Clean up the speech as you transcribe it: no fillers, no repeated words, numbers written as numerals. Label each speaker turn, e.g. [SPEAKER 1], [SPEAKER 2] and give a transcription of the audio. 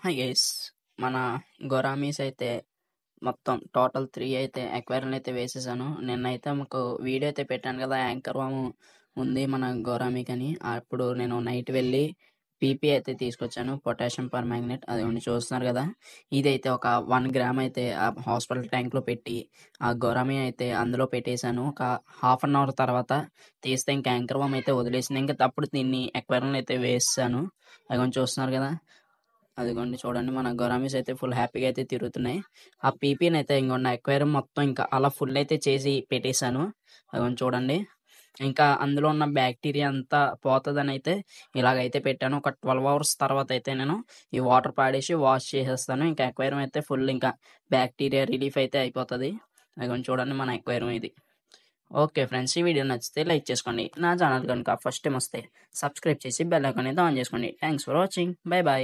[SPEAKER 1] Hi guys మన గొరామీస్ అయితే మొత్తం టోటల్ 3 అయితే అక్వేరియంలు అయితే వేసేసాను. నిన్నైతే మీకు వీడియో అయితే పెట్టాను కదా! యాంకర్ వాము ఉంది మన గొరామీకని. అప్పుడు నేను నైట్ వెళ్ళి పీపీ అయితే తీసుకొచ్చాను. పొటాషియం పర్మాంగనేట్ అదిగోండి చూస్తున్నారు కదా! ఇదైతే ఒక 1 గ్రామ్ అయితే ఆ హాస్పిటల్ ట్యాంక్‌లో పెట్టి, ఆ గొరామీ అయితే అందులో పెట్టేసాను. ఒక హాఫ్ అన్ అవర్ తర్వాత తీస్తే ఇంక యాంకర్ వామ్ అయితే వదిలేసింది. ఇంక అప్పుడు దీన్ని అక్వేరియంలో అయితే వేసేసాను. అదిగోండి చూస్తున్నారు కదా! అదిగోండి చూడండి మన గొరామీస్ అయితే ఫుల్ హ్యాపీగా అయితే తిరుగుతున్నాయి. ఆ పీపీని అయితే ఇంగోండి అక్వేరియం మొత్తం ఇంకా అలా ఫుల్ అయితే చేసి పెట్టేశాను. అదిగోండి చూడండి. ఇంకా అందులో ఉన్న బ్యాక్టీరియా అంతా పోతదని అయితే ఇలాగైతే పెట్టాను. ఒక 12 అవర్స్ తర్వాత అయితే నేను ఈ వాటర్ పాడేసి వాష్ చేసేస్తాను. ఇంకా అక్వేరియం అయితే ఫుల్ ఇంకా బ్యాక్టీరియా రిలీఫ్ అయితే అయిపోతది. అదిగోండి చూడండి మన అక్వేరియం ఇది. ఓకే ఫ్రెండ్స్, ఈ వీడియో నచ్చితే లైక్ చేసుకోండి. నా ఛానల్ కనుక ఫస్ట్ టైమ్ వస్తే సబ్స్క్రైబ్ చేసి బెల్ ఐకాన్ అయితే ఆన్ చేసుకోండి. Thanks for watching. By by.